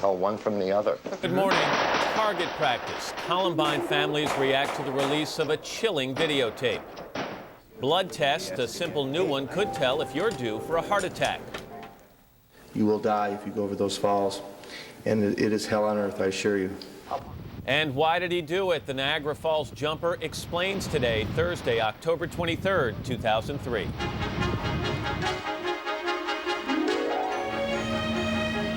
Tell one from the other. Good morning. Target practice. Columbine families react to the release of a chilling videotape. Blood test, a simple new one, could tell if you're due for a heart attack. You will die if you go over those falls, and it is hell on earth, I assure you. And why did he do it? The Niagara Falls jumper explains today, Thursday, October 23rd, 2003.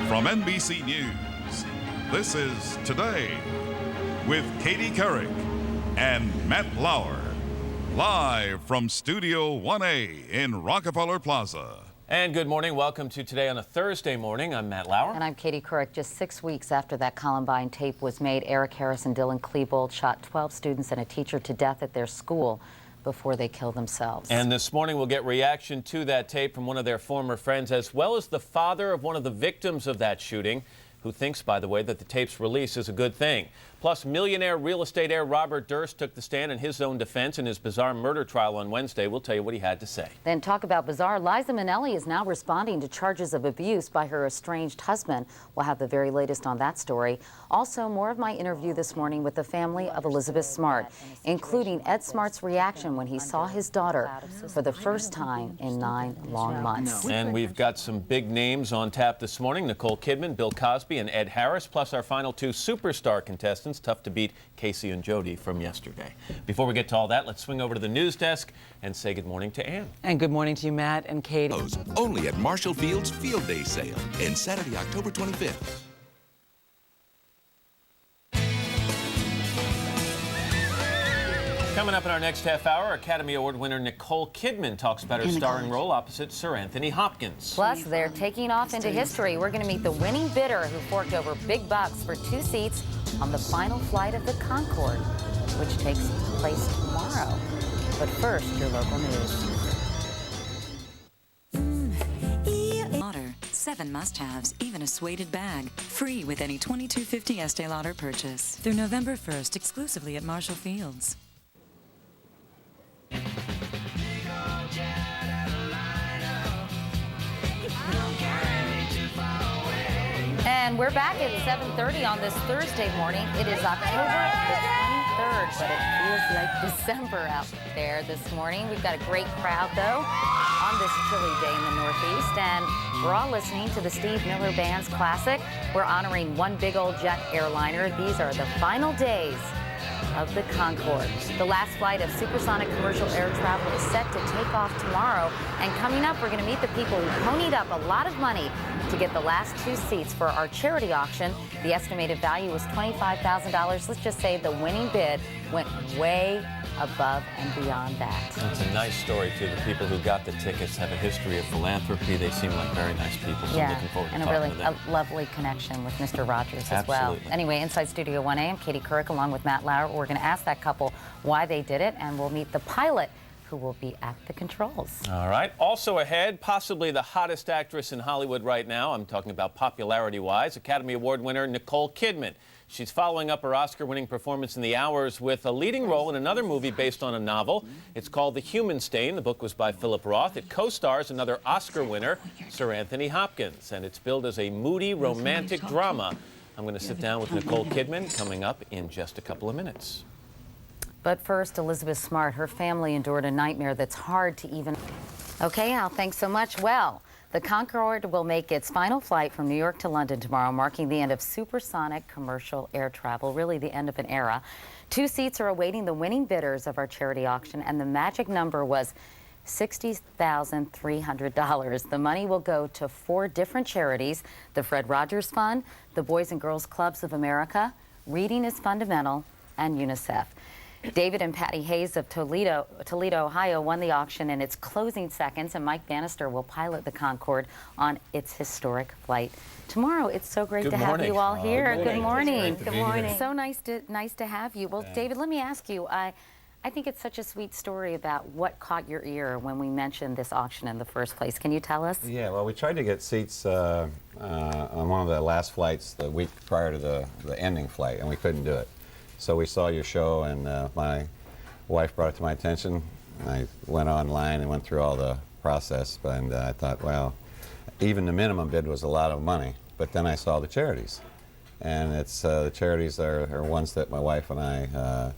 From NBC News, this is Today with Katie Couric and Matt Lauer, live from Studio 1A in Rockefeller Plaza. And good morning. Welcome to Today on a Thursday morning. I'm Matt Lauer. And I'm Katie Couric. Just 6 weeks after that Columbine tape was made, Eric Harris and Dylan Klebold shot 12 students and a teacher to death at their school before they killed themselves. And this morning we'll get reaction to that tape from one of their former friends, as well as the father of one of the victims of that shooting, who thinks, by the way, that the tape's release is a good thing. Plus, millionaire real estate heir Robert Durst took the stand in his own defense in his bizarre murder trial on Wednesday. We'll tell you what he had to say. Then talk about bizarre. Liza Minnelli is now responding to charges of abuse by her estranged husband. We'll have the very latest on that story. Also, more of my interview this morning with the family of Elizabeth Smart, including Ed Smart's reaction when he saw his daughter for the first time in 9 long months. And we've got some big names on tap this morning: Nicole Kidman, Bill Cosby, and Ed Harris, plus our final 2 superstar contestants. Tough to beat Casey and Jody from yesterday. Before we get to all that, let's swing over to the news desk and say good morning to Ann. And good morning to you, Matt and Katie. Only at Marshall Field's Field Day sale and Saturday, October 25th. Coming up in our next half hour, Academy Award winner Nicole Kidman talks about her starring role opposite Sir Anthony Hopkins. Plus, they're taking off into history. We're going to meet the winning bidder who forked over big bucks for 2 seats on the final flight of the Concorde, which takes place tomorrow. But first, your local news. 7 must-haves, even a suede bag. Free with any $22.50 Estee Lauder purchase. Through November 1st, exclusively at Marshall Fields. And we're back at 7:30 on this Thursday morning. It is October the 23rd, but it feels like December out there this morning. We've got a great crowd, though, on this chilly day in the Northeast. And we're all listening to the Steve Miller Band's classic. We're honoring one big old jet airliner. These are the final days of the Concorde. The last flight of supersonic commercial air travel is set to take off tomorrow. And coming up, we're going to meet the people who ponied up a lot of money to get the last 2 seats for our charity auction. The estimated value was $25,000. Let's just say the winning bid went way above and beyond that. That's a nice story, too. The people who got the tickets have a history of philanthropy. They seem like very nice people, so I'm looking forward to and talking to them. A lovely connection with Mr. Rogers as well. Absolutely. Anyway, inside Studio 1A, I'm Katie Couric along with Matt Lauer. We're going to ask that couple why they did it, and we'll meet the pilot who will be at the controls. All right. Also ahead, possibly the hottest actress in Hollywood right now. I'm talking about popularity-wise, Academy Award winner Nicole Kidman. She's following up her Oscar-winning performance in The Hours with a leading role in another movie based on a novel. It's called The Human Stain. The book was by Philip Roth. It co-stars another Oscar winner, Sir Anthony Hopkins, and it's billed as a moody romantic drama. I'm going to sit down with Nicole Kidman coming up in just a couple of minutes. But first, Elizabeth Smart. Her family endured a nightmare that's hard to even... Okay, Al, thanks so much. Well, the Concorde will make its final flight from New York to London tomorrow, marking the end of supersonic commercial air travel, really the end of an era. 2 seats are awaiting the winning bidders of our charity auction, and the magic number was $60,300. The money will go to 4 different charities: the Fred Rogers Fund, the Boys and Girls Clubs of America, Reading is Fundamental, and UNICEF. David and Patty Hayes of Toledo, Ohio, won the auction in its closing seconds, and Mike Bannister will pilot the Concorde on its historic flight tomorrow. It's so great to have you all here. Good morning. Good morning. So nice to have you. Well, David, let me ask you. I think it's such a sweet story about what caught your ear when we mentioned this auction in the first place. Can you tell us? Yeah, well, we tried to get seats on one of the last flights the week prior to the ending flight, and we couldn't do it. So we saw your show, and my wife brought it to my attention. I went online and went through all the process, and I thought, well, even the minimum bid was a lot of money. But then I saw the charities, And it's the charities are ones that my wife and I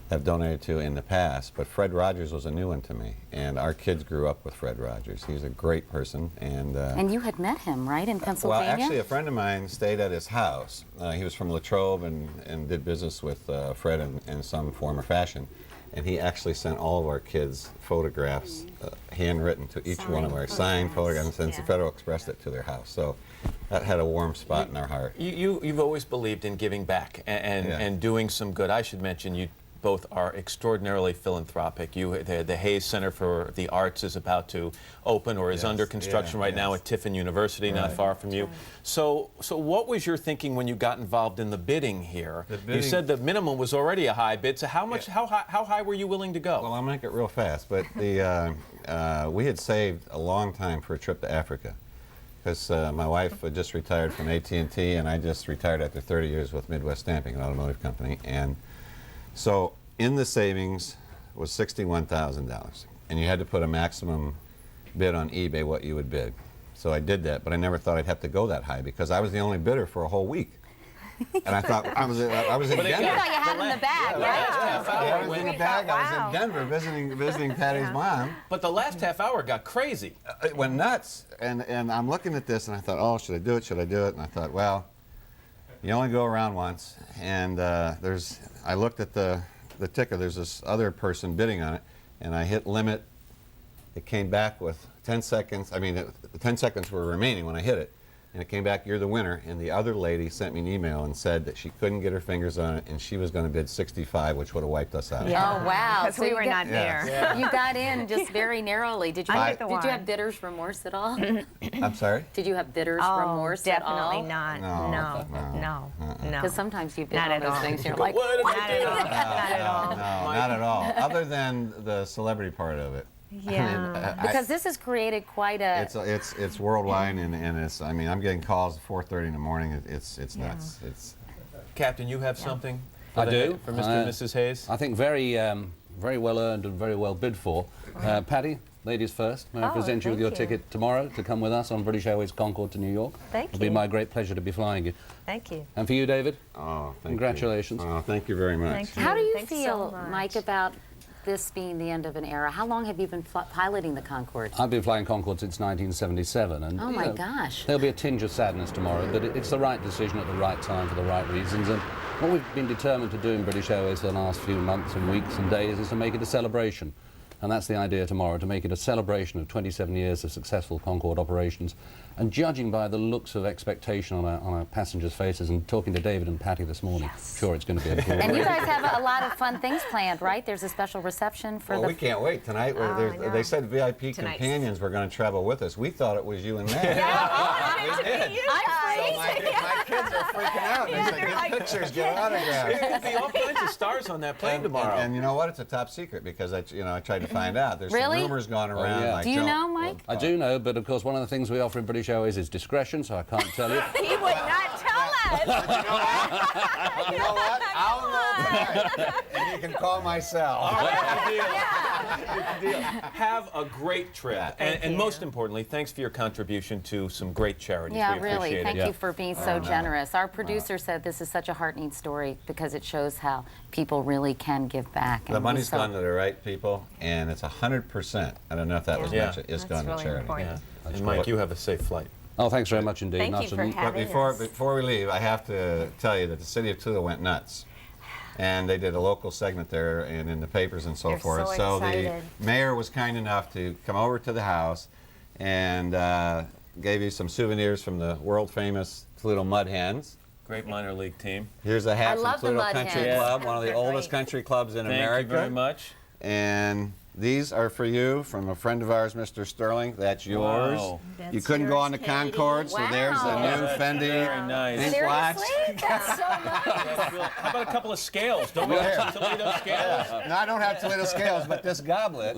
have donated to in the past. But Fred Rogers was a new one to me, and our kids grew up with Fred Rogers. He's a great person. And you had met him, right, in well, Pennsylvania? actually, a friend of mine stayed at his house. He was from Latrobe and did business with Fred in some form or fashion. And he actually sent all of our kids photographs, handwritten to each one of our signed photographs, and sent the Federal Express it to their house. So that had a warm spot in our heart. You've always believed in giving back and doing some good. I should mention you both are extraordinarily philanthropic. The Hayes Center for the Arts is about to open or is under construction right now at Tiffin University, not far from you. So what was your thinking when you got involved in the bidding here? You said the minimum was already a high bid, so how high were you willing to go? Well, I'll make it real fast, but we had saved a long time for a trip to Africa, because my wife had just retired from AT&T, and I just retired after 30 years with Midwest Stamping, an automotive company. And so in the savings was $61,000, and you had to put a maximum bid on eBay what you would bid. So I did that, but I never thought I'd have to go that high because I was the only bidder for a whole week. And I thought I was in Denver. You thought you had it in the bag, I was in the bag. I was in Denver visiting Patty's mom. But the last half hour got crazy. It went nuts, and I'm looking at this, and I thought, oh, should I do it? Should I do it? And I thought, well, you only go around once, and I looked at the ticker. There's this other person bidding on it, and I hit limit. It came back with 10 seconds. I mean, the 10 seconds were remaining when I hit it, and it came back, you're the winner. And the other lady sent me an email and said that she couldn't get her fingers on it, and she was going to bid 65, which would have wiped us out. Yeah. Oh, wow. Because we were not there. Yeah. You got in just very narrowly. Did you have bidder's remorse at all? I'm sorry? Did you have bidder's remorse at all? Definitely not. No. Because sometimes you bid Not on at those all. thing, you're like, What? Not at all. Not at all. No, not at all. Other than the celebrity part of it. Yeah. because this has created quite a... It's worldwide, and it's. I mean, I'm getting calls at 4:30 in the morning. It's nuts. Captain, you have something? I do. For Mr. and Mrs. Hayes? I think very well earned and very well bid for. Patty, ladies first. May I present you with your ticket tomorrow to come with us on British Airways Concorde to New York? Thank It'll be my great pleasure to be flying you. Thank you. And for you, David? Oh, congratulations. Oh, thank you very much. Thank you. How do you Thanks feel, so much. Mike, about this being the end of an era? How long have you been piloting the Concorde? I've been flying Concorde since 1977, and Oh my gosh. there'll be a tinge of sadness tomorrow, but it's the right decision at the right time for the right reasons. And what we've been determined to do in British Airways for the last few months and weeks and days is to make it a celebration. And that's the idea tomorrow, to make it a celebration of 27 years of successful Concorde operations. And judging by the looks of expectation on our passengers' faces, and talking to David and Patty this morning, sure it's going to be a great. And you guys have a lot of fun things planned, right? There's a special reception for we can't wait tonight. They said VIP companions were going to travel with us. We thought it was you and Matt. So my kids are freaking out. They said, get pictures, get autographs. There could be all kinds of stars on that plane tomorrow. And you know what? It's a top secret because I tried to find out. There's Really? some rumors going around. yeah. Like Do you know, Mike? I do know, but of course one of the things we offer in British Airways is discretion, so I can't tell you. He would not tell us. You know what? I'll know tonight. And you can call my cell. All right, good deal. Have a great trip. And most importantly, thanks for your contribution to some great charities. Yeah, We really. appreciate Thank it. you for being so generous. Our producer said this is such a heartening story because it shows how people really can give back. The money's gone to the right people, and it's 100%. I don't know if that was mentioned. It's gone to charity. Yeah. And Mike, you have a safe flight. Oh, thanks very much indeed. Thank Nice you to for meet having But before we leave, I have to tell you that the city of Tula went nuts. And they did a local segment there and in the papers and so They're forth. so the excited. mayor was kind enough to come over to the house and gave you some souvenirs from the world famous Toledo Mud Hens. Great minor league team. Here's a hat I love from Toledo the Mud Country Hens. Club, one of the They're oldest great. country clubs in Thank America. you very much. And these are for you from a friend of ours, Mr. Sterling. That's yours. Wow. You couldn't go on the Concorde, so there's a new Wow. Fendi Very nice. ink watch. That's so nice. How about a couple of scales? Don't we have some Toledo scales? No, I don't have Toledo scales, but this goblet.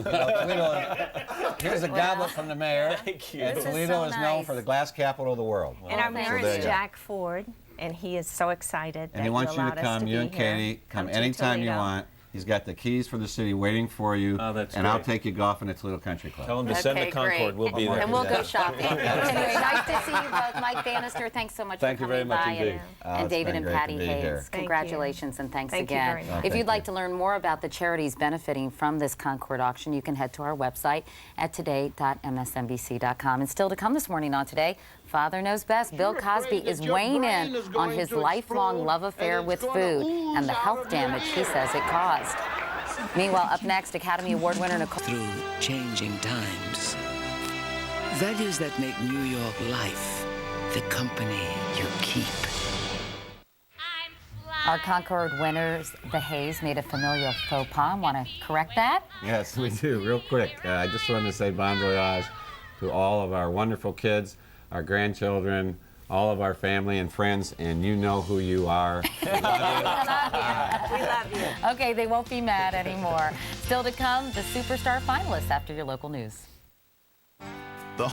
Here's a goblet from the mayor. Thank you. This is Toledo so is known nice. for the glass capital of the world. And our thank mayor you. is Jack Ford, and he is so excited And that he wants you to allowed us come, be you and here. Katie, come to anytime you Toledo. want. He's got the keys for the city waiting for you. Oh, that's and I'll great. take you golfing at Toledo Country Club. Tell him to send the Okay, Concorde. great. We'll be there. And we'll go shopping. Anyway, nice to see you both. Mike Bannister, thanks so much Thank for you very coming much by. indeed. And It's David been and great Patty to be Hayes, here. Thank you. congratulations and thanks Thank you again. very much. If Thank you'd like you. to learn more about the charities benefiting from this Concorde auction, you can head to our website at today.msnbc.com. And still to come this morning on Today, Father Knows Best. Bill Cosby is weighing in on his lifelong love affair with food and the health damage he says it caused. Meanwhile, up next, Academy Award winner Nicole. Through changing times, values that make New York life the company you keep. Our Concorde winners, the Hayes, made a familial faux pas. Want to correct that? Yes, we do. Real quick, I just wanted to say bon voyage to all of our wonderful kids, our grandchildren, all of our family and friends, and you know who you are. We love you. Okay, they won't be mad anymore. Still to come, the superstar finalists after your local news.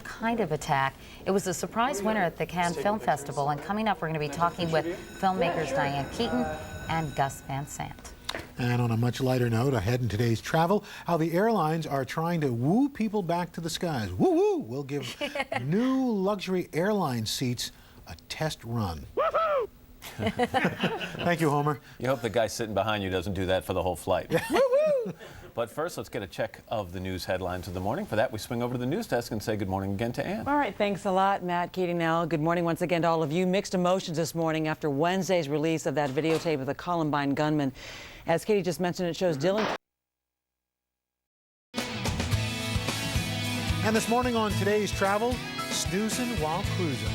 Kind of attack. It was a surprise winner at the Cannes Film Festival, and coming up, we're going to be talking with filmmakers Diane Keaton and Gus Van Sant. And on a much lighter note, ahead in today's travel, how the airlines are trying to woo people back to the skies. Woo woo! We'll give new luxury airline seats a test run. Thank you, Homer. You hope the guy sitting behind you doesn't do that for the whole flight. Woo-woo! But first, let's get a check of the news headlines of the morning. For that, we swing over to the news desk and say good morning again to Ann. All right, thanks a lot, Matt, Katie, Nell. Good morning once again to all of you. Mixed emotions this morning after Wednesday's release of that videotape of the Columbine gunman. As Katie just mentioned, it shows Dylan. And this morning on today's travel, snoozing while cruising.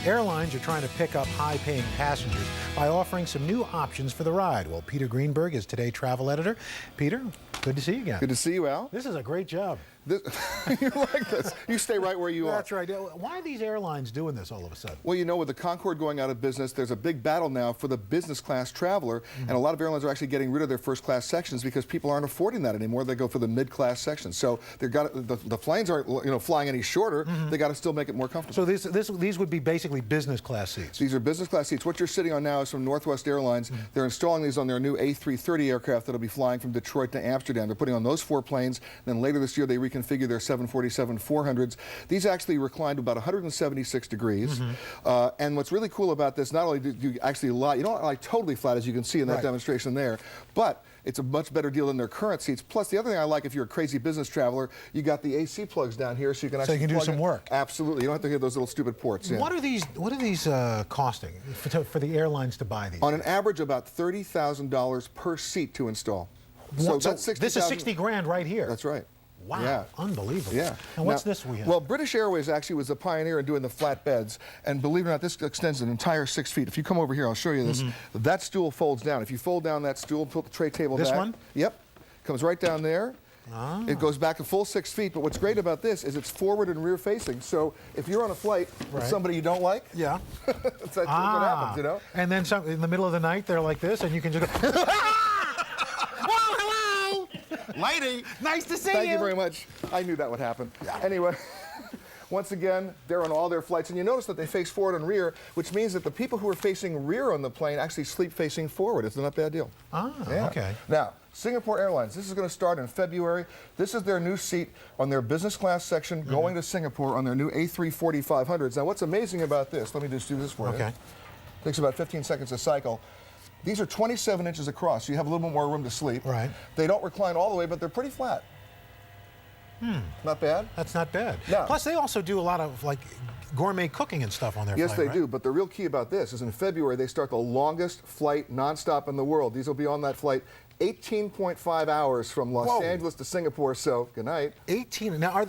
Airlines are trying to pick up high-paying passengers by offering some new options for the ride. Well, Peter Greenberg is Today travel editor. Peter, good to see you again. Good to see you, Al. This is a great job. You like this. You stay right where you are. That's right. Why are these airlines doing this all of a sudden? Well, you know, with the Concorde going out of business, there's a big battle now for the business class traveler, and a lot of airlines are actually getting rid of their first class sections because people aren't affording that anymore. They go for the mid-class section. So they've got the planes aren't flying any shorter. They got to still make it more comfortable. So these would be basically business class seats. These are business class seats. What you're sitting on now is from Northwest Airlines. They're installing these on their new A330 aircraft that'll be flying from Detroit to Amsterdam. They're putting on those 4 planes. And then later this year, they reconfigure their 747-400s. These actually recline to about 176 degrees. And what's really cool about this, not only do you actually lie, you don't lie totally flat, as you can see in that demonstration there, but it's a much better deal than their current seats. Plus, the other thing I like, if you're a crazy business traveler, you got the AC plugs down here, so you can actually do some work. Absolutely. You don't have to hear those little stupid ports. What are these costing for the airlines to buy these? On an average, about $30,000 per seat to install. So that's 60, this is 60 grand right here. That's right. Wow, yeah. Unbelievable. Yeah. And what's this we have? Well, British Airways actually was the pioneer in doing the flat beds, and believe it or not, this extends an entire 6 feet. If you come over here, I'll show you this. That stool folds down. If you fold down that stool, put the tray table back. This one? Yep. Comes right down there. It goes back a full 6 feet, but what's great about this is it's forward and rear facing. So if you're on a flight with somebody you don't like, that's what happens, you know? And then in the middle of the night, they're like this, and you can just go, Lady, nice to see you. Thank you very much. I knew that would happen. Anyway, once again, they're on all their flights. And you notice that they face forward and rear, which means that the people who are facing rear on the plane actually sleep facing forward. It's not a bad deal. Okay. Now, Singapore Airlines, this is going to start in February. This is their new seat on their business class section going to Singapore on their new A340-500s. Now, what's amazing about this, let me just do this for you. Okay. Takes about 15 seconds to cycle. These are 27 inches across, so you have a little bit more room to sleep. Right. They don't recline all the way, but they're pretty flat. Not bad? That's not bad. No. Plus, they also do a lot of gourmet cooking and stuff on their Yes, flight, they right? do, but the real key about this is in February, they start the longest flight nonstop in the world. These will be on that flight 18.5 hours from Los Angeles to Singapore, so good night. 18. Now,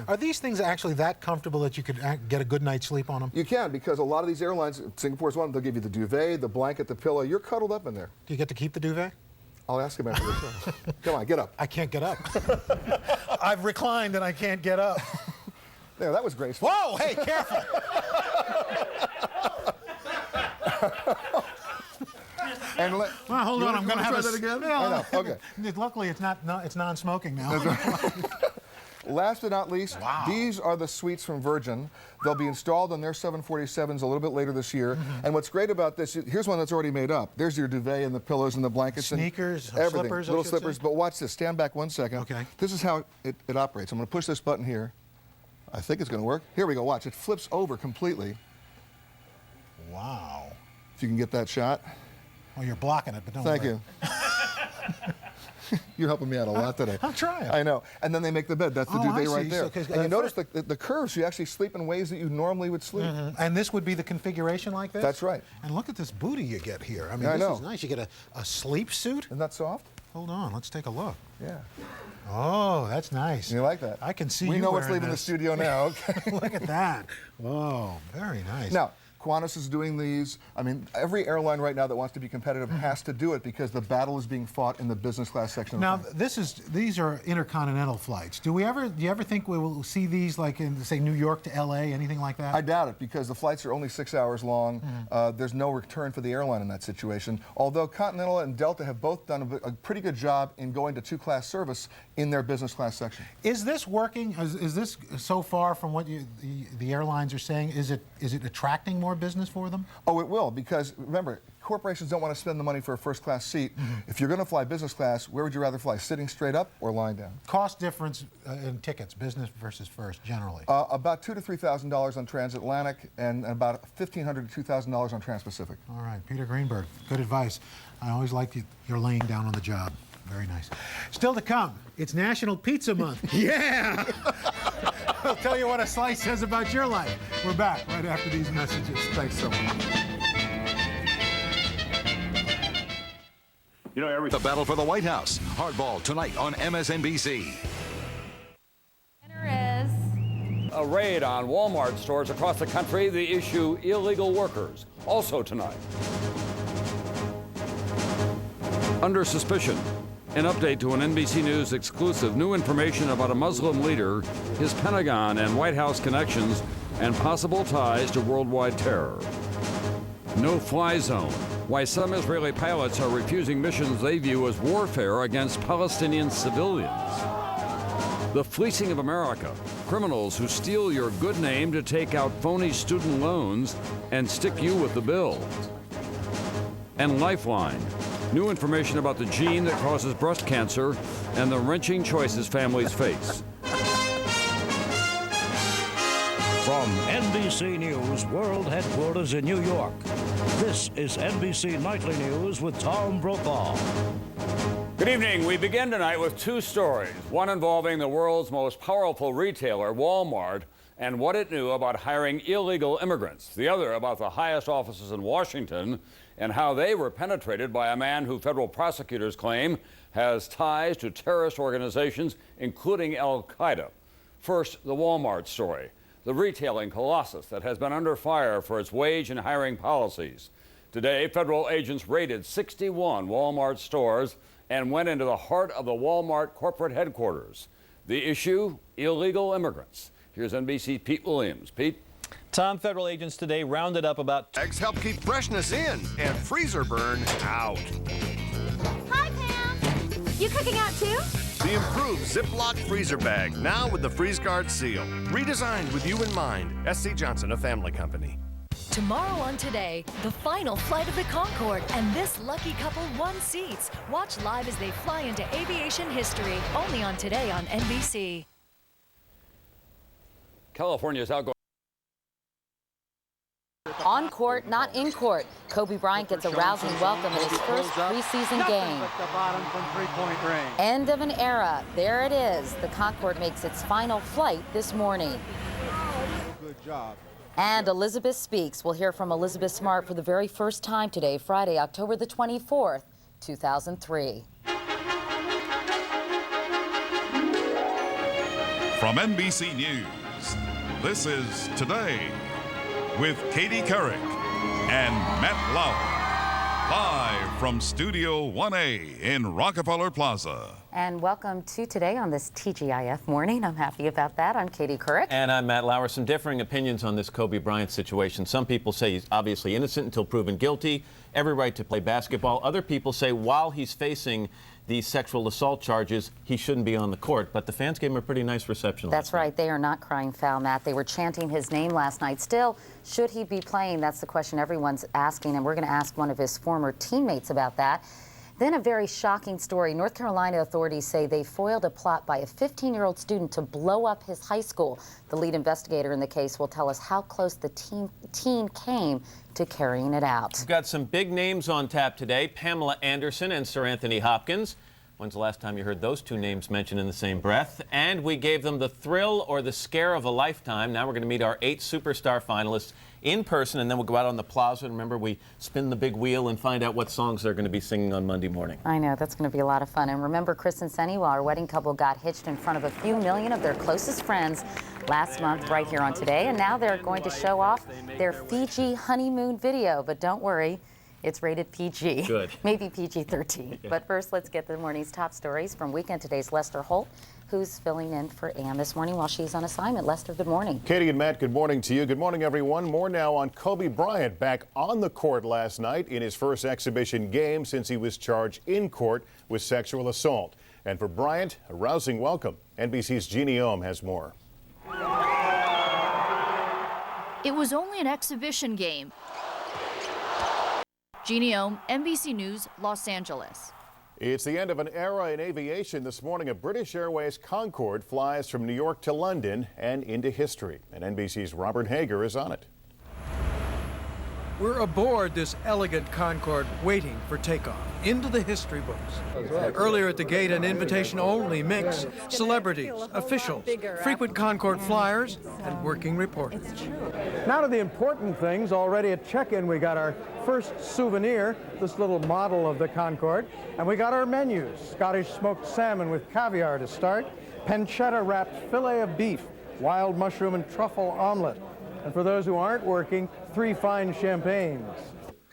are these things actually that comfortable that you could get a good night's sleep on them? You can, because a lot of these airlines, Singapore's one, they'll give you the duvet, the blanket, the pillow. You're cuddled up in there. Do you get to keep the duvet? I'll ask him after the show. Come on, get up. I can't get up. I've reclined and I can't get up. There, that was graceful. Whoa, hey, careful. And well, hold on, I'm going to have try that again. Yeah, I know. Okay. Luckily, it's non-smoking now. last but not least, these are the suites from Virgin. They'll be installed on their 747s a little bit later this year. And what's great about this, here's one that's already made up. There's your duvet and the pillows and the blankets. Sneakers, and everything. slippers, little slippers. But watch this. Stand back 1 second. Okay. This is how it operates. I'm going to push this button here. I think it's going to work. Here we go. Watch. It flips over completely. Wow. If you can get that shot. Well, you're blocking it, but don't Thank worry. you. You're helping me out a lot today. I'm trying. I know. And then they make the bed. That's the duvet right there. So, and you notice the curves. You actually sleep in ways that you normally would sleep. And this would be the configuration like this? That's right. And look at this booty you get here. I mean, Yeah, this I know. is nice. You get a sleep suit. Isn't that soft? Hold on. Let's take a look. Yeah. Oh, that's nice. You like that? I can see we you know what's wearing leaving the this. studio now. Okay. Look at that. Whoa, very nice. Now, Qantas is doing these. I mean, every airline right now that wants to be competitive has to do it because the battle is being fought in the business class section of Now, the plane. these are intercontinental flights. Do you ever think we will see these like in, say, New York to L.A., anything like that? I doubt it because the flights are only 6 hours long. There's no return for the airline in that situation. Although Continental and Delta have both done a pretty good job in going to two-class service in their business class section. Is this working? Is this so far from what the airlines are saying? Is it attracting more business for them? Oh, it will, because remember, corporations don't want to spend the money for a first-class seat. If you're going to fly business class, where would you rather fly, sitting straight up or lying down? Cost difference in tickets, business versus first, generally? About $2,000 to $3,000 on transatlantic and about $1,500 to $2,000 on transpacific. All right, Peter Greenberg, good advice. I always like your laying down on the job. Very nice. Still to come, it's National Pizza Month. Yeah! I'll tell you what a slice says about your life. We're back right after these messages. Thanks so much. You know, the battle for the White House. Hardball tonight on MSNBC. A raid on Walmart stores across the country, the issue illegal workers. Also tonight. Under suspicion. An update to an NBC News exclusive. New information about a Muslim leader, his Pentagon and White House connections, and possible ties to worldwide terror. No-fly zone. Why some Israeli pilots are refusing missions they view as warfare against Palestinian civilians. The fleecing of America. Criminals who steal your good name to take out phony student loans and stick you with the bill. And Lifeline. New information about the gene that causes breast cancer and the wrenching choices families face. From NBC News World Headquarters in New York, this is NBC Nightly News with Tom Brokaw. Good evening. We begin tonight with two stories. One involving the world's most powerful retailer, Walmart, and what it knew about hiring illegal immigrants. The other about the highest offices in Washington and how they were penetrated by a man who federal prosecutors claim has ties to terrorist organizations, including Al-Qaeda. First, the Walmart story, the retailing colossus that has been under fire for its wage and hiring policies. Today, federal agents raided 61 Walmart stores and went into the heart of the Walmart corporate headquarters. The issue, illegal immigrants. Here's NBC's Pete Williams. Pete? Tom, federal agents today rounded up about... Eggs help keep freshness in and freezer burn out. Hi, Pam. You cooking out too? The improved Ziploc freezer bag, now with the Freeze Guard seal. Redesigned with you in mind. SC Johnson, a family company. Tomorrow on Today, the final flight of the Concorde, and this lucky couple won seats. Watch live as they fly into aviation history, only on Today on NBC. California's outgoing... On court, not in court. Kobe Bryant gets a rousing welcome in his first preseason game. At the bottom from three-point range. End of an era. There it is. The Concorde makes its final flight this morning. Good job. And Elizabeth speaks. We'll hear from Elizabeth Smart for the very first time today, Friday, October the 24th, 2003. From NBC News, this is Today with Katie Couric and Matt Lauer. Live from Studio 1A in Rockefeller Plaza. And welcome to Today on this TGIF morning. I'm happy about that. I'm Katie Couric. And I'm Matt Lauer. Some differing opinions on this Kobe Bryant situation. Some people say he's obviously innocent until proven guilty. Every right to play basketball. Other people say while he's facing these sexual assault charges, he shouldn't be on the court. But the fans gave him a pretty nice reception. That's right. They are not crying foul, Matt. They were chanting his name last night. Still, should he be playing? That's the question everyone's asking, and we're going to ask one of his former teammates about that. Then a very shocking story. North Carolina authorities say they foiled a plot by a 15-year-old student to blow up his high school. The lead investigator in the case will tell us how close the teen came to carrying it out. We've got some big names on tap today. Pamela Anderson and Sir Anthony Hopkins. When's the last time you heard those two names mentioned in the same breath? And we gave them the thrill or the scare of a lifetime. Now we're going to meet our 8 superstar finalists in person, and then we'll go out on the plaza. Remember, we spin the big wheel and find out what songs they're going to be singing on Monday morning. I know, that's going to be a lot of fun. And remember, Chris and Senny, our wedding couple, got hitched in front of a few million of their closest friends last month right here on Today, and now they're going to show off their Fiji honeymoon video. But don't worry, it's rated PG. Good. Maybe PG-13. But first, let's get the morning's top stories from Weekend Today's Lester Holt, who's filling in for Ann this morning while she's on assignment. Lester, good morning. Katie and Matt, good morning to you. Good morning, everyone. More now on Kobe Bryant, back on the court last night in his first exhibition game since he was charged in court with sexual assault. And for Bryant, a rousing welcome. NBC's Jeannie Ohm has more. It was only an exhibition game. Jeannie Ohm, NBC News, Los Angeles. It's the end of an era in aviation. This morning, a British Airways Concorde flies from New York to London and into history. And NBC's Robert Hager is on it. We're aboard this elegant Concorde waiting for takeoff into the history books. Earlier at the gate, an invitation-only mix. Celebrities, officials, frequent Concorde flyers, and working reporters. Now to the important things. Already at check-in, we got our first souvenir, this little model of the Concorde, and we got our menus. Scottish smoked salmon with caviar to start, pancetta-wrapped fillet of beef, wild mushroom and truffle omelet. And for those who aren't working, 3 fine champagnes.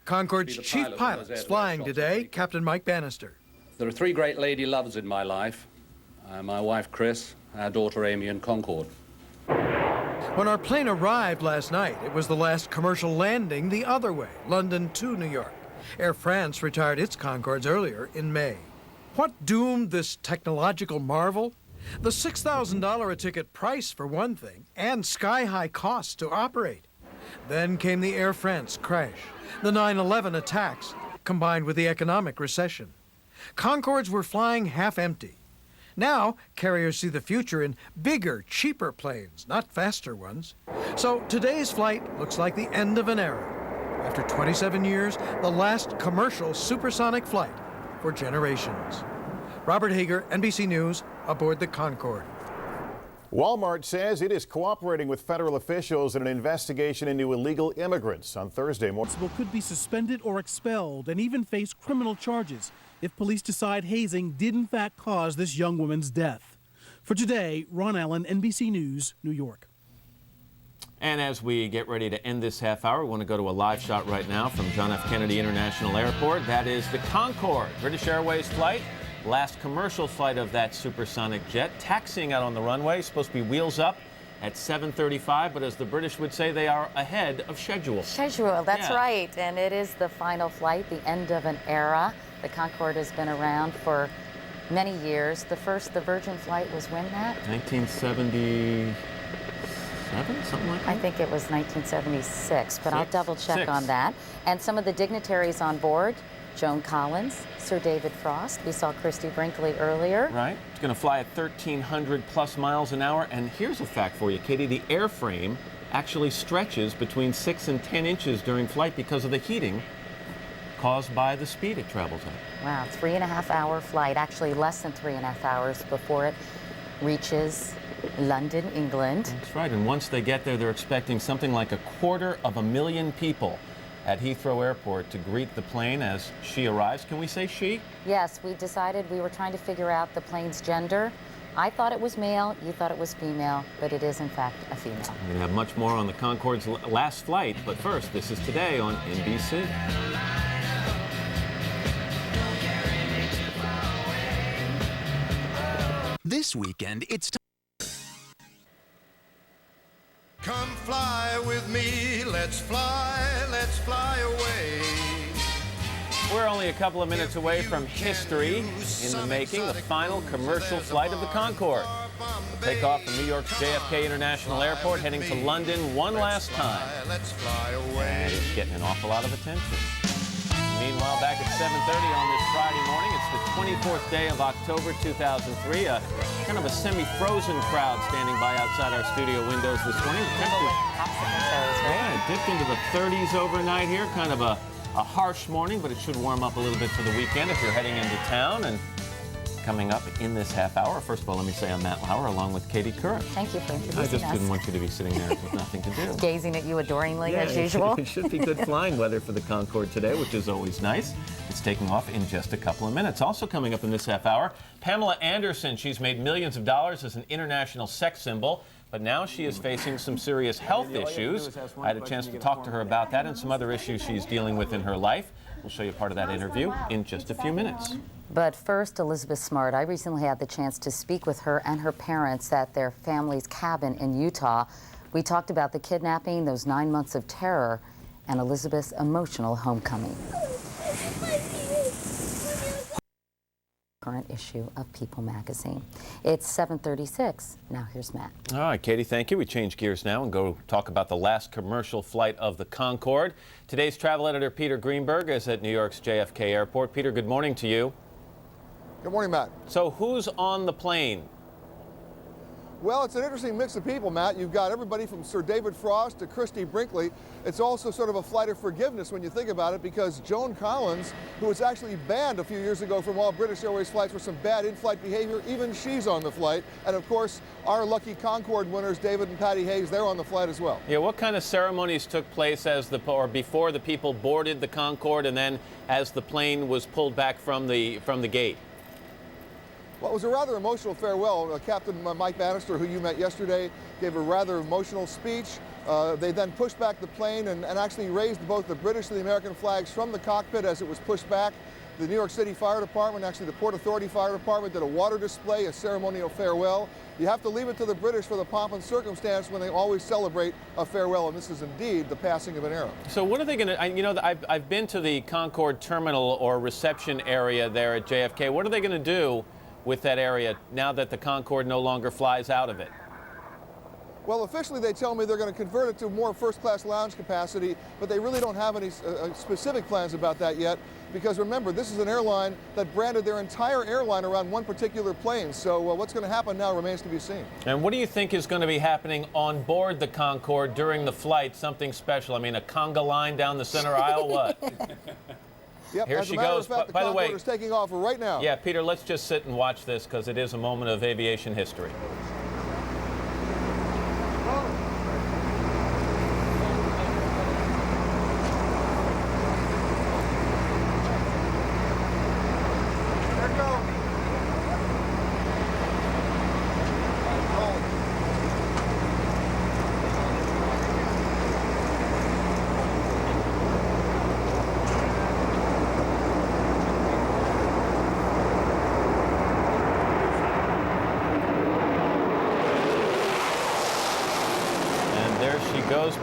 Concorde's chief pilot is flying today, Captain Mike Bannister. There are 3 great lady loves in my life. My wife, Chris, our daughter, Amy, and Concorde. When our plane arrived last night, it was the last commercial landing the other way, London to New York. Air France retired its Concordes earlier in May. What doomed this technological marvel? The $6,000 a ticket price, for one thing, and sky-high costs to operate. Then came the Air France crash, the 9/11 attacks, combined with the economic recession. Concordes were flying half empty. Now, carriers see the future in bigger, cheaper planes, not faster ones. So today's flight looks like the end of an era. After 27 years, the last commercial supersonic flight for generations. Robert Hager, NBC News, aboard the Concorde. Walmart says it is cooperating with federal officials in an investigation into illegal immigrants. On Thursday morning, could be suspended or expelled and even face criminal charges if police decide hazing did in fact cause this young woman's death. For Today, Ron Allen, NBC News, New York. And as we get ready to end this half hour, we want to go to a live shot right now from John F. Kennedy International Airport. That is the Concorde, British Airways flight. Last commercial flight of that supersonic jet, taxiing out on the runway, supposed to be wheels up at 7:35, but as the British would say, they are ahead of schedule. That's right, and it is the final flight, the end of an era. The Concorde has been around for many years. The Virgin flight was when, Matt? 1977, something like that? I think it was 1976, but I'll double check on that. And some of the dignitaries on board, Joan Collins, Sir David Frost. We saw Christy Brinkley earlier. Right. It's going to fly at 1,300 plus miles an hour. And here's a fact for you, Katie. The airframe actually stretches between 6 and 10 inches during flight because of the heating caused by the speed it travels at. Wow, 3.5-hour flight, actually less than 3.5 hours before it reaches London, England. That's right. And once they get there, they're expecting something like 250,000 people at Heathrow Airport to greet the plane as she arrives. Can we say she? Yes, we decided we were trying to figure out the plane's gender. I thought it was male, you thought it was female, but it is in fact a female. We're going to have much more on the Concorde's last flight, but first, this is Today on NBC. This weekend, it's time. Come fly with me, let's fly away. We're only a couple of minutes away from history in the making, the final commercial flight of the Concorde. We'll take off from New York's JFK International Airport, heading to London one last time. And it's getting an awful lot of attention. Meanwhile, back at 7:30 on this Friday morning, it's the 24th day of October 2003. Kind of a semi-frozen crowd standing by outside our studio windows this morning. Yeah, it dipped into the 30s overnight here. Kind of a harsh morning, but it should warm up a little bit for the weekend if you're heading into town. And coming up in this half hour, first of all, let me say I'm Matt Lauer along with Katie Couric. Thank you for introducing us. I just didn't want you to be sitting there with nothing to do. Gazing at you adoringly, as usual. It should be good flying weather for the Concorde today, which is always nice. It's taking off in just a couple of minutes. Also coming up in this half hour, Pamela Anderson. She's made millions of dollars as an international sex symbol, but now she is facing some serious health issues. I had a chance to talk to her about that and some other issues she's dealing with in her life. We'll show you part of that interview in just a few minutes. But first, Elizabeth Smart. I recently had the chance to speak with her and her parents at their family's cabin in Utah. We talked about the kidnapping, those 9 months of terror, and Elizabeth's emotional homecoming. Current issue of People magazine. It's 7:36. Now here's Matt. All right, Katie, thank you. We change gears now and go talk about the last commercial flight of the Concorde. Today's travel editor Peter Greenberg is at New York's JFK Airport. Peter, good morning to you. Good morning, Matt. So who's on the plane? Well, it's an interesting mix of people, Matt. You've got everybody from Sir David Frost to Christie Brinkley. It's also sort of a flight of forgiveness when you think about it, because Joan Collins, who was actually banned a few years ago from all British Airways flights for some bad in-flight behavior, even she's on the flight. And of course, our lucky Concorde winners, David and Patty Hayes, they're on the flight as well. Yeah, what kind of ceremonies took place before the people boarded the Concorde and then as the plane was pulled back from the gate? Well, it was a rather emotional farewell. Captain Mike Bannister, who you met yesterday, gave a rather emotional speech. They then pushed back the plane and actually raised both the British and the American flags from the cockpit as it was pushed back. The New York City Fire Department, actually the Port Authority Fire Department, did a water display, a ceremonial farewell. You have to leave it to the British for the pomp and circumstance when they always celebrate a farewell, and this is indeed the passing of an era. So what are they going to, you know, I've been to the Concorde terminal or reception area there at JFK. What are they going to do with that area now that the Concorde no longer flies out of it? Well, officially they tell me they're going to convert it to more first-class lounge capacity, but they really don't have any specific plans about that yet, because remember, this is an airline that branded their entire airline around one particular plane, so what's going to happen now remains to be seen. And what do you think is going to be happening on board the Concorde during the flight? Something special? I mean, a conga line down the center aisle, what? Yep, here she goes. By the way, is taking off right now. Yeah, Peter, let's just sit and watch this because it is a moment of aviation history.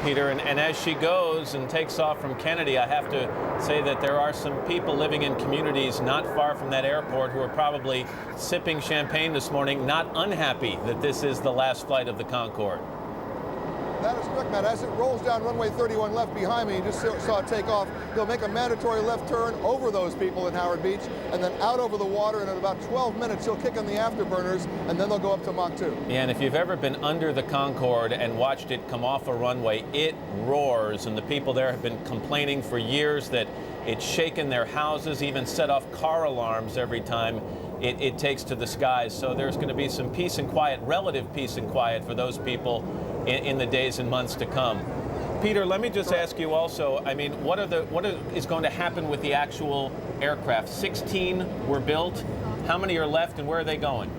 Peter, and as she goes and takes off from Kennedy, I have to say that there are some people living in communities not far from that airport who are probably sipping champagne this morning, not unhappy that this is the last flight of the Concorde. That is correct, Matt. As it rolls down runway 31 left behind me, you just saw it take off. They'll make a mandatory left turn over those people in Howard Beach and then out over the water, and in about 12 minutes she'll kick on the afterburners and then they'll go up to Mach 2. Yeah, and if you've ever been under the Concorde and watched it come off a runway, it roars, and the people there have been complaining for years that it's shaken their houses, even set off car alarms every time it takes to the skies. So there's going to be some peace and quiet, relative peace and quiet for those people in the days and months to come. Peter, let me just ask you also, I mean, what is going to happen with the actual aircraft? 16 were built. How many are left and where are they going?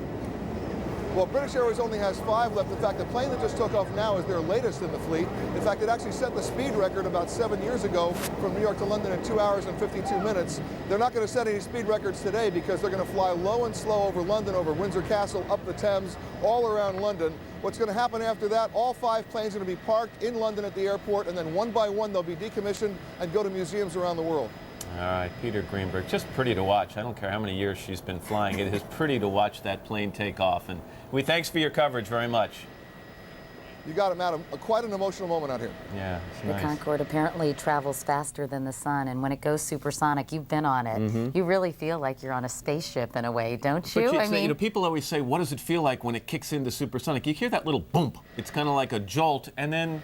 Well, British Airways only has 5 left. In fact, the plane that just took off now is their latest in the fleet. In fact, it actually set the speed record about 7 years ago from New York to London in 2 hours and 52 minutes. They're not going to set any speed records today because they're going to fly low and slow over London, over Windsor Castle, up the Thames, all around London. What's going to happen after that, all 5 planes are going to be parked in London at the airport, and then one by one they'll be decommissioned and go to museums around the world. All right, Peter Greenberg, just pretty to watch. I don't care how many years she's been flying. It is pretty to watch that plane take off. And thanks for your coverage very much. You got it, madam. Quite an emotional moment out here. Yeah, it's The nice. Concorde apparently travels faster than the sun, and when it goes supersonic, you've been on it. You really feel like you're on a spaceship in a way, don't you? But people always say, what does it feel like when it kicks into supersonic? You hear that little boom. It's kind of like a jolt, and then,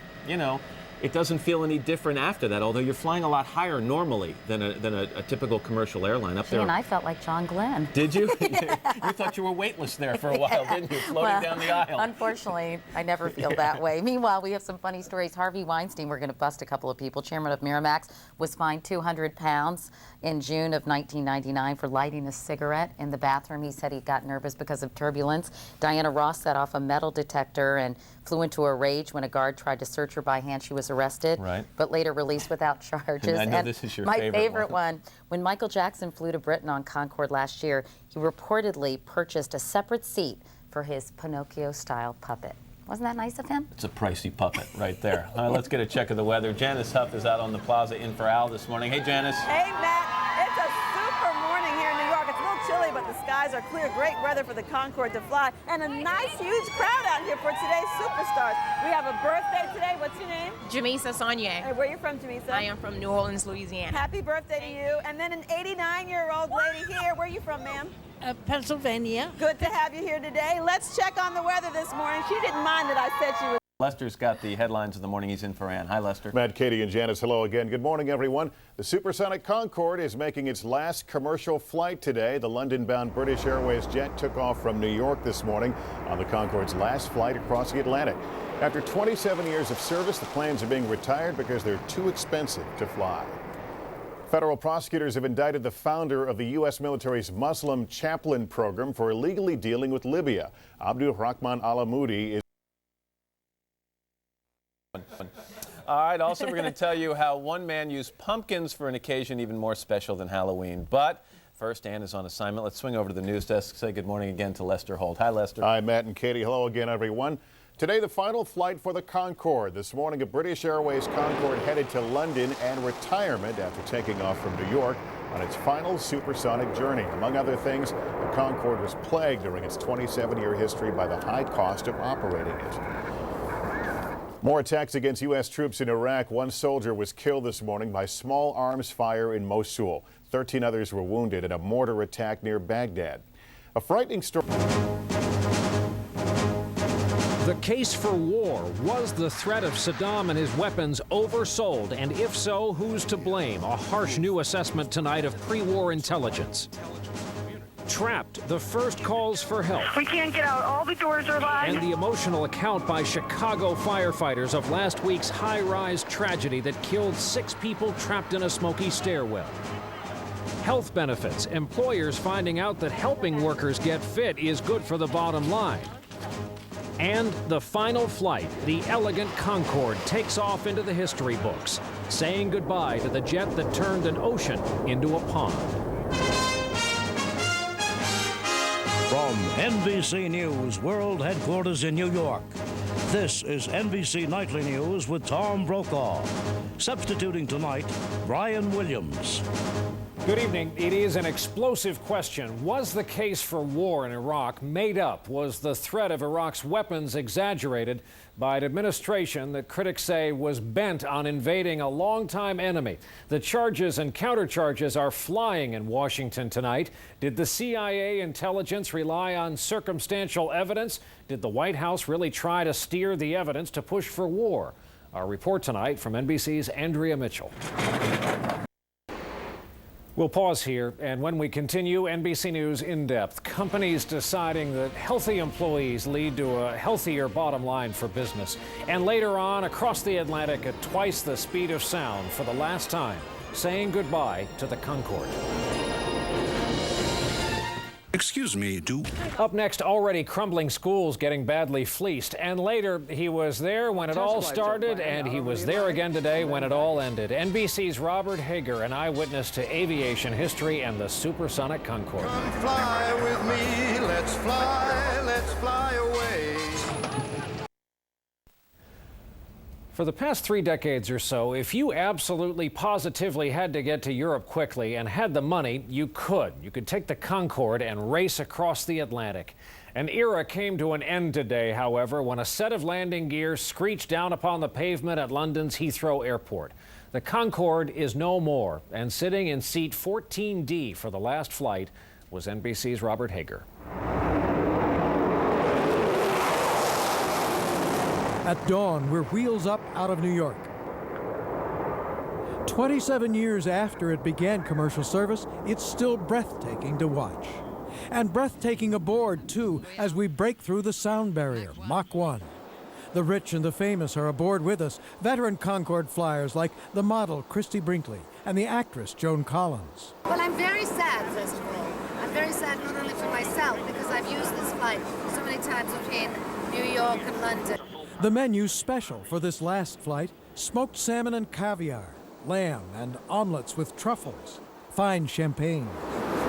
it doesn't feel any different after that, although you're flying a lot higher normally than a typical commercial airline up there. And I felt like John Glenn. Did you? You thought you were weightless there for a while, didn't you? Floating down the aisle. Unfortunately, I never feel that way. Meanwhile, we have some funny stories. Harvey Weinstein, we're going to bust a couple of people. Chairman of Miramax was fined 200 pounds in June of 1999 for lighting a cigarette in the bathroom. He said he got nervous because of turbulence. Diana Ross set off a metal detector and flew into a rage when a guard tried to search her by hand. She was arrested, but later released without charges. And I know this is your my favorite one. When Michael Jackson flew to Britain on Concorde last year, he reportedly purchased a separate seat for his Pinocchio-style puppet. Wasn't that nice of him? It's a pricey puppet right there. All right, let's get a check of the weather. Janice Huff is out on the plaza in for Al this morning. Hey, Janice. Hey, Matt. It's a super morning here in New York. It's a little chilly, but the skies are clear. Great weather for the Concorde to fly, and a nice, huge crowd out here for today's superstars. We have a birthday today. What's your name? Jamisa Sonye. Hey, where are you from, Jamisa? I am from New Orleans, Louisiana. Happy birthday to you. And then an 89-year-old lady here. Where are you from, ma'am? Pennsylvania. Good to have you here today. Let's check on the weather this morning. She didn't mind that I said she was. Lester's got the headlines of the morning. He's in for Ann. Hi, Lester. Matt, Katie, and Janice, hello again. Good morning, everyone. The supersonic Concorde is making its last commercial flight today. The London-bound British Airways jet took off from New York this morning on the Concorde's last flight across the Atlantic. After 27 years of service, the planes are being retired because they're too expensive to fly. Federal prosecutors have indicted the founder of the U.S. military's Muslim chaplain program for illegally dealing with Libya. Abdul Rahman Alamoudi is. All right, also we're going to tell you how one man used pumpkins for an occasion even more special than Halloween. But first, Ann is on assignment. Let's swing over to the news desk. Say good morning again to Lester Holt. Hi, Lester. Hi, Matt and Katie. Hello again, everyone. Today, the final flight for the Concorde. This morning, a British Airways Concorde headed to London and retirement after taking off from New York on its final supersonic journey. Among other things, the Concorde was plagued during its 27-year history by the high cost of operating it. More attacks against U.S. troops in Iraq. One soldier was killed this morning by small arms fire in Mosul. 13 others were wounded in a mortar attack near Baghdad. A frightening story. The case for war. Was the threat of Saddam and his weapons oversold? And if so, who's to blame? A harsh new assessment tonight of pre-war intelligence. Trapped, the first calls for help. We can't get out. All the doors are locked. And the emotional account by Chicago firefighters of last week's high-rise tragedy that killed 6 people trapped in a smoky stairwell. Health benefits. Employers finding out that helping workers get fit is good for the bottom line. And the final flight, the elegant Concorde, takes off into the history books, saying goodbye to the jet that turned an ocean into a pond. From NBC News World Headquarters in New York, this is NBC Nightly News with Tom Brokaw. Substituting tonight, Brian Williams. Good evening. It is an explosive question. Was the case for war in Iraq made up? Was the threat of Iraq's weapons exaggerated by an administration that critics say was bent on invading a longtime enemy? The charges and countercharges are flying in Washington tonight. Did the CIA intelligence rely on circumstantial evidence? Did the White House really try to steer the evidence to push for war? Our report tonight from NBC's Andrea Mitchell. We'll pause here, and when we continue, NBC News in depth. Companies deciding that healthy employees lead to a healthier bottom line for business. And later on, across the Atlantic at twice the speed of sound for the last time, saying goodbye to the Concorde. Excuse me, Up next, already crumbling schools getting badly fleeced. And later, he was there when it all started, and he was there again today when it all ended. NBC's Robert Hager, an eyewitness to aviation history and the supersonic Concorde. Come fly with me, let's fly away. For the past 3 decades or so, if you absolutely positively had to get to Europe quickly and had the money, you could. You could take the Concorde and race across the Atlantic. An era came to an end today, however, when a set of landing gear screeched down upon the pavement at London's Heathrow Airport. The Concorde is no more, and sitting in seat 14D for the last flight was NBC's Robert Hager. At dawn, we're wheels up out of New York. 27 years after it began commercial service, it's still breathtaking to watch. And breathtaking aboard, too, as we break through the sound barrier, Mach 1. The rich and the famous are aboard with us, veteran Concorde flyers like the model Christy Brinkley and the actress Joan Collins. Well, I'm very sad, first of all. I'm very sad not only for myself, because I've used this flight so many times between New York and London. The menu's special for this last flight: smoked salmon and caviar, lamb and omelets with truffles, fine champagne.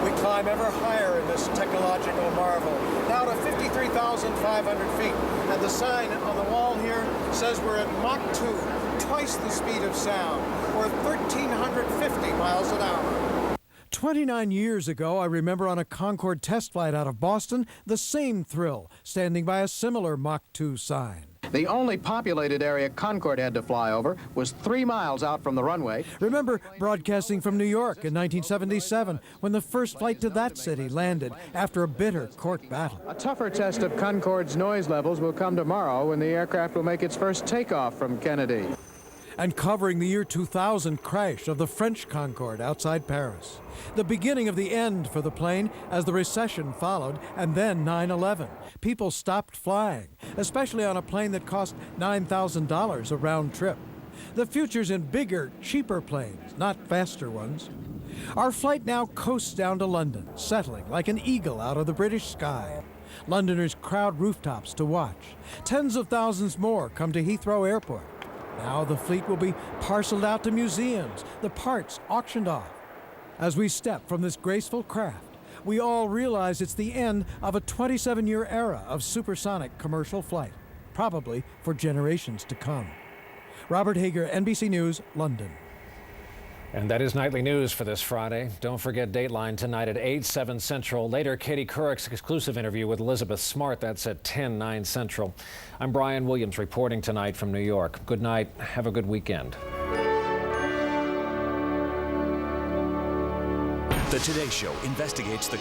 We climb ever higher in this technological marvel, now to 53,500 feet. And the sign on the wall here says we're at Mach 2, twice the speed of sound, or 1,350 miles an hour. 29 years ago, I remember on a Concorde test flight out of Boston, the same thrill, standing by a similar Mach 2 sign. The only populated area Concorde had to fly over was 3 miles out from the runway. Remember broadcasting from New York in 1977, when the first flight to that city landed after a bitter court battle. A tougher test of Concorde's noise levels will come tomorrow when the aircraft will make its first takeoff from Kennedy. And covering the year 2000 crash of the French Concorde outside Paris. The beginning of the end for the plane as the recession followed, and then 9/11. People stopped flying, especially on a plane that cost $9,000 a round trip. The future's in bigger, cheaper planes, not faster ones. Our flight now coasts down to London, settling like an eagle out of the British sky. Londoners crowd rooftops to watch. Tens of thousands more come to Heathrow Airport. Now the fleet will be parceled out to museums, the parts auctioned off. As we step from this graceful craft, we all realize it's the end of a 27-year era of supersonic commercial flight, probably for generations to come. Robert Hager, NBC News, London. And that is Nightly News for this Friday. Don't forget Dateline tonight at 8, 7 Central. Later, Katie Couric's exclusive interview with Elizabeth Smart. That's at 10, 9 Central. I'm Brian Williams reporting tonight from New York. Good night. Have a good weekend. The Today Show investigates the